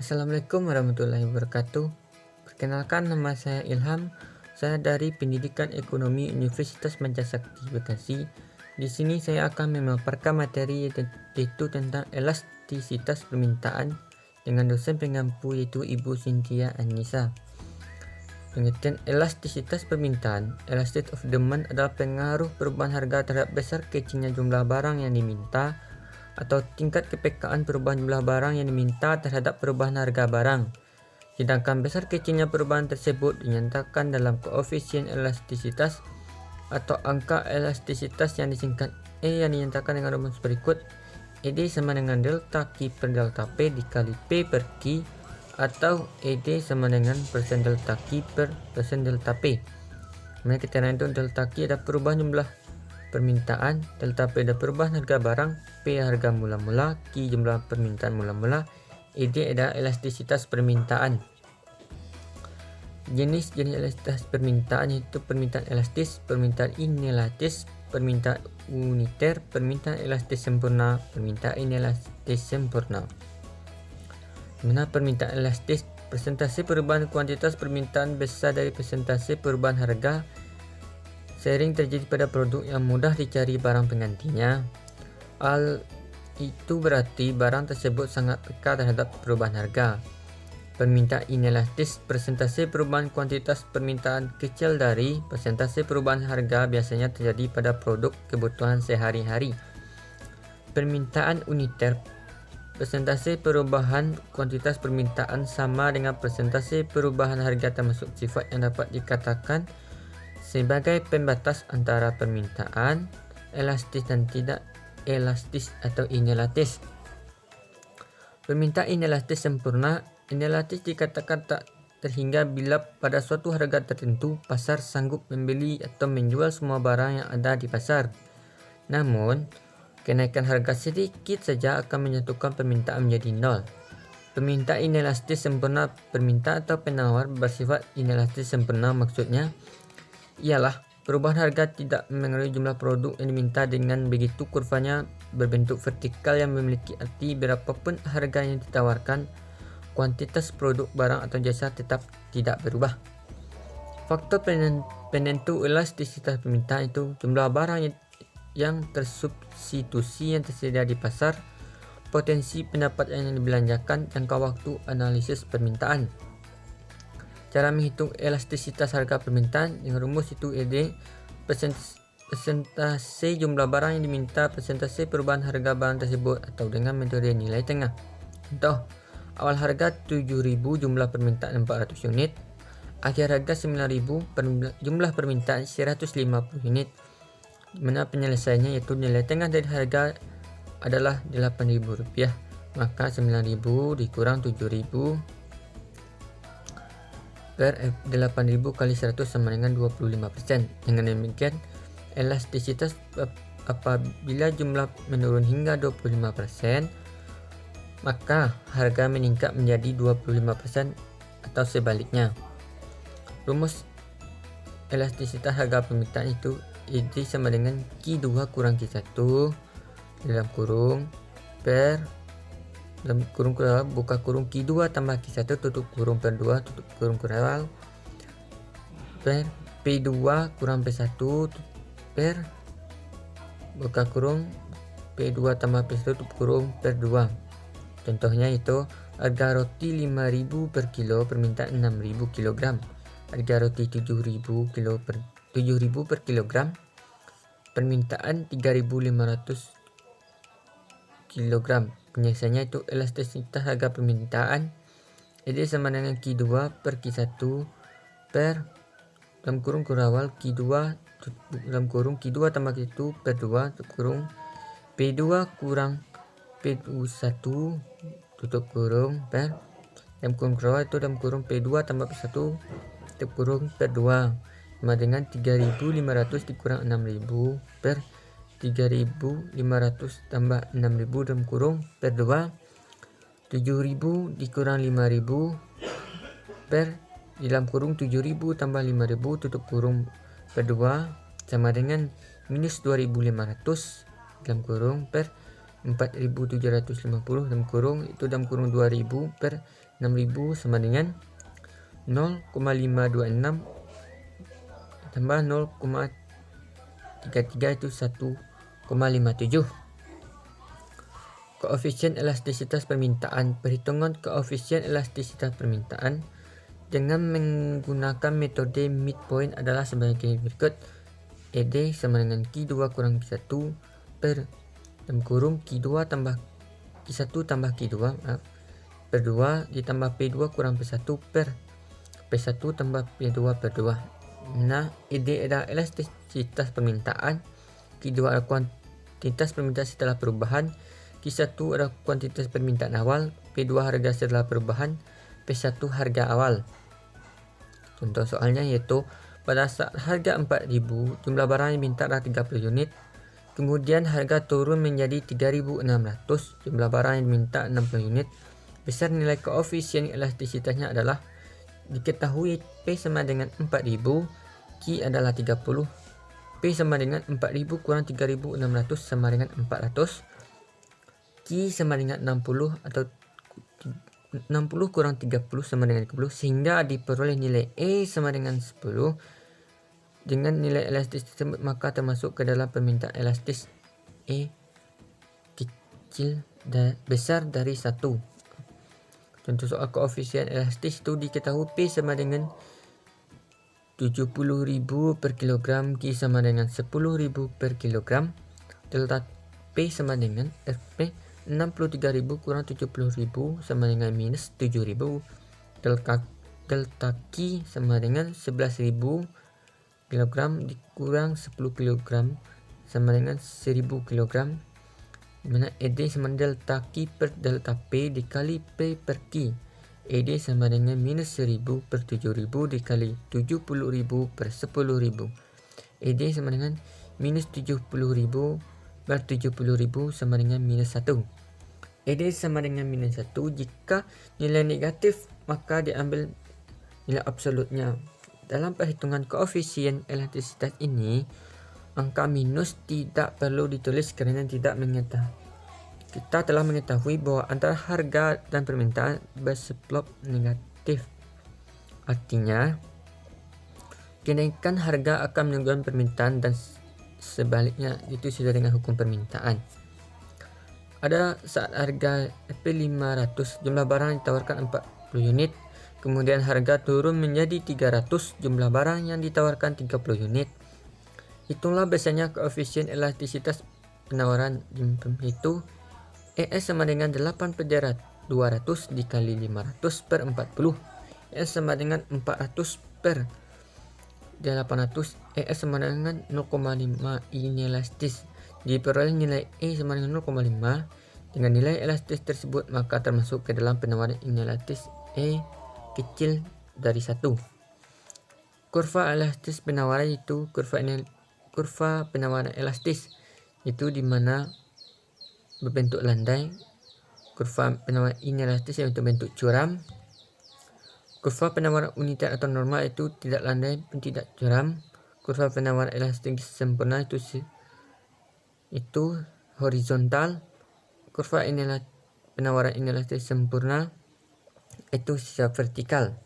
Assalamualaikum warahmatullahi wabarakatuh. Perkenalkan, nama saya Ilham. Saya dari Pendidikan Ekonomi Universitas Mancasakti Bekasi. Di sini saya akan memaparkan materi yaitu tentang elastisitas permintaan dengan dosen pengampu yaitu Ibu Cynthia Anissa. Pengertian elastisitas permintaan. Elasticity of demand adalah pengaruh perubahan harga terhadap besar kecilnya jumlah barang yang diminta atau tingkat kepekaan perubahan jumlah barang yang diminta terhadap perubahan harga barang. Sedangkan besar kecilnya perubahan tersebut dinyatakan dalam koefisien elastisitas atau angka elastisitas yang disingkat E yang dinyatakan dengan rumus berikut. ED sama dengan delta Q per delta P dikali P per Q, atau ED sama dengan persen delta Q per persen delta P. Kemudian kita lihat itu delta Q ada perubahan jumlah permintaan, delta P ada perubahan harga barang, P harga mula-mula, Q jumlah permintaan mula-mula, ED adalah elastisitas permintaan. Jenis-jenis elastisitas permintaan yaitu permintaan elastis, permintaan inelastis, permintaan uniter, permintaan elastis sempurna, permintaan inelastis sempurna. Mana permintaan elastis? Persentase perubahan kuantitas permintaan besar dari persentase perubahan harga sering terjadi pada produk yang mudah dicari barang penggantinya. Hal itu berarti barang tersebut sangat peka terhadap perubahan harga. Permintaan inelastis, persentase perubahan kuantitas permintaan kecil dari persentase perubahan harga biasanya terjadi pada produk kebutuhan sehari-hari. Permintaan uniter, persentase perubahan kuantitas permintaan sama dengan persentase perubahan harga termasuk sifat yang dapat dikatakan sebagai pembatas antara permintaan elastis dan tidak elastis atau inelastis. Permintaan inelastis sempurna. Inelastis dikatakan tak terhingga bila pada suatu harga tertentu pasar sanggup membeli atau menjual semua barang yang ada di pasar. Namun, kenaikan harga sedikit saja akan menyatukan permintaan menjadi nol. Permintaan inelastis sempurna. Permintaan atau penawar bersifat inelastis sempurna, maksudnya ialah perubahan harga tidak mengaruhi jumlah produk yang diminta. Dengan begitu kurvanya berbentuk vertikal yang memiliki arti berapapun harga yang ditawarkan, kuantitas produk barang atau jasa tetap tidak berubah. Faktor penentu elastisitas permintaan itu jumlah barang yang tersubstitusi yang tersedia di pasar, potensi pendapatan yang dibelanjakan, jangka waktu analisis permintaan. Cara menghitung elastisitas harga permintaan dengan rumus itu ED persentase jumlah barang yang diminta persentase perubahan harga barang tersebut atau dengan metode nilai tengah. Contoh, awal harga 7.000, jumlah permintaan 400 unit, akhir harga 9.000, jumlah permintaan 150 unit. Mana penyelesaiannya yaitu nilai tengah dari harga adalah Rp8.000, maka 9.000 dikurang 7.000 per 8.000 kali 100 sama dengan 25%. Dengan demikian, elastisitas apabila jumlah menurun hingga 25%, maka harga meningkat menjadi 25% atau sebaliknya. Rumus elastisitas harga permintaan itu ED sama dengan Q2 kurang Q1 dalam kurung per dalam kurung kurawal buka kurung Q2 tambah Q1 tutup kurung per 2 tutup kurung kurawal per P2 kurang P1 per buka kurung P2 tambah P1 tutup kurung per 2. Contohnya itu harga roti 5.000 per kilo, permintaan 6.000 kg. Harga roti 7.000 per kilogram, permintaan 3.500 kg. Penyelesaiannya itu elastisitas harga permintaan ED sama dengan Q2 per Q1 per dalam kurung kurawal Q2 dalam kurung Q2 tambah Q1 per 2 tutup kurung P2 kurang P1 tutup kurung per dalam kurung kurawal itu dalam kurung P2 tambah P1 tutup kurung per 2 sama dengan 3.500 dikurang 6.000 per 3.500 tambah 6.000 dalam kurung per 2, 7.000 dikurang 5.000 per dalam kurung 7.000 tambah 5.000 tutup kurung per 2 sama dengan minus 2.500 dalam kurung per 4.750 dalam kurung itu dalam kurung 2.000 per 6.000 sama dengan 0,526 tambah 0,33 itu 1,57. Koefisien elastisitas permintaan. Perhitungan koefisien elastisitas permintaan dengan menggunakan metode midpoint adalah sebagai berikut. ED sama dengan Q2 kurang Q1 per dalam kurung Q2 tambah Q1 tambah Q2 per 2 ditambah P2 kurang P1 per P1 tambah P2 per 2. Nah, ED adalah elastisitas permintaan, Q2 adalah kuantitas permintaan setelah perubahan, Q1 adalah kuantitas permintaan awal, P2 harga setelah perubahan, P1 harga awal. Contoh soalnya yaitu pada saat harga 4.000, jumlah barang yang diminta adalah 30 unit. Kemudian harga turun menjadi 3.600, jumlah barang yang diminta 60 unit. Besar nilai koefisien elastisitasnya adalah diketahui P sama dengan 4.000, Q adalah 30, P sama dengan 4.000 kurang 3.600 sama dengan 400, Q sama dengan 60 atau 60 kurang 30 sama dengan 30, sehingga diperoleh nilai E sama dengan 10. Dengan nilai elastis tersebut maka termasuk ke dalam permintaan elastis E kecil dan besar dari 1. Contoh soal koefisien elastis itu diketahui P sama dengan 70.000 per kilogram, Q sama dengan 10.000 per kilogram, delta P sama dengan Fp 63.000 kurang 70.000 sama dengan minus 7.000, delta Q sama dengan 11.000 kg dikurang 10 kg sama dengan 1000 kg, dimana ED sama delta Q per delta P dikali P per Q. ED sama dengan minus 1000 per 7000 dikali 70.000 per 10.000. ED sama dengan minus 70.000 per 70.000 sama dengan minus 1. ED sama dengan minus 1. Jika nilai negatif maka diambil nilai absolutnya. Dalam perhitungan koefisien elastisitas ini, angka minus tidak perlu ditulis karena kita telah mengetahui bahwa antara harga dan permintaan berslop negatif. Artinya, kenaikan harga akan menurunkan permintaan dan sebaliknya, itu sesuai dengan hukum permintaan. Ada saat harga P500, jumlah barang ditawarkan 40 unit. Kemudian harga turun menjadi 300, jumlah barang yang ditawarkan 30 unit. Hitunglah biasanya koefisien elastisitas penawaran itu ES sama dengan 8 per 200 dikali 500 per 40. ES sama dengan 400 per 800. ES sama dengan 0,5 inelastis. Diperoleh nilai E sama dengan 0,5. Dengan nilai elastis tersebut maka termasuk ke dalam penawaran inelastis E kecil dari 1. Kurva elastis penawaran itu kurva penawaran elastis itu dimana berbentuk landai. Kurva penawaran inelastis yang berbentuk curam. Kurva penawaran unitar atau normal itu tidak landai pun tidak curam. Kurva penawaran elastis sempurna itu horizontal. Kurva penawaran inelastis sempurna itu secara vertikal.